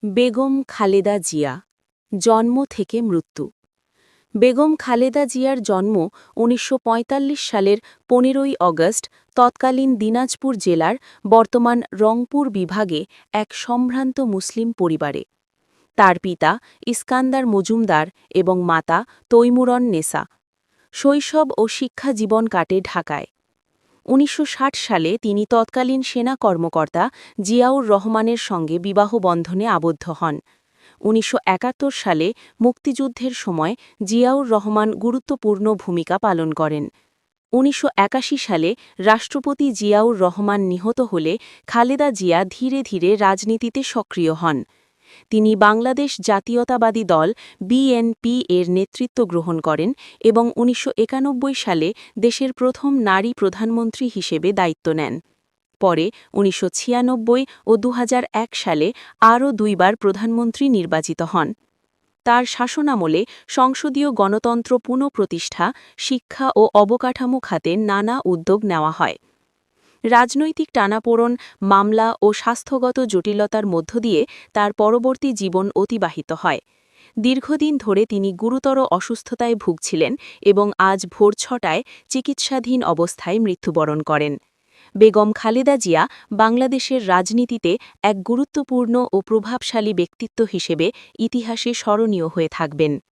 বেগম খালেদা জিয়া জন্ম থেকে মৃত্যু। বেগম খালেদা জিয়ার জন্ম ১৯৪৫ সালের ১৫ই অগস্ট তৎকালীন দিনাজপুর জেলার বর্তমান রংপুর বিভাগে এক সম্ভ্রান্ত মুসলিম পরিবারে। তার পিতা ইস্কান্দার মজুমদার এবং মাতা তৈমুরন নেসা। শৈশব ও শিক্ষা জীবন কাটে ঢাকায়। ১৯৬০ সালে তিনি তৎকালীন সেনা কর্মকর্তা জিয়াউর রহমানের সঙ্গে বিবাহ বন্ধনে আবদ্ধ হন। ১৯৭১ সালে মুক্তিযুদ্ধের সময় জিয়াউর রহমান গুরুত্বপূর্ণ ভূমিকা পালন করেন। ১৯৮১ সালে রাষ্ট্রপতি জিয়াউর রহমান নিহত হলে খালেদা জিয়া ধীরে ধীরে রাজনীতিতে সক্রিয় হন। তিনি বাংলাদেশ জাতীয়তাবাদী দল বিএনপি এর নেতৃত্ব গ্রহণ করেন এবং ১৯৯১ সালে দেশের প্রথম নারী প্রধানমন্ত্রী হিসেবে দায়িত্ব নেন। পরে ১৯৯৬ ও ২০০১ সালে আরও দুইবার প্রধানমন্ত্রী নির্বাচিত হন। তার শাসনামলে সংসদীয় গণতন্ত্র পুনঃপ্রতিষ্ঠা, শিক্ষা ও অবকাঠামো খাতে নানা উদ্যোগ নেওয়া হয়। রাজনৈতিক টানাপোড়েন, মামলা ও স্বাস্থ্যগত জটিলতার মধ্য দিয়ে তার পরবর্তী জীবন অতিবাহিত হয়। দীর্ঘদিন ধরে তিনি গুরুতর অসুস্থতায় ভুগছিলেন এবং আজ ভোর ৬টায় চিকিৎসাধীন অবস্থায় মৃত্যুবরণ করেন। বেগম খালেদা জিয়া বাংলাদেশের রাজনীতিতে এক গুরুত্বপূর্ণ ও প্রভাবশালী ব্যক্তিত্ব হিসেবে ইতিহাসে স্মরণীয় হয়ে থাকবেন।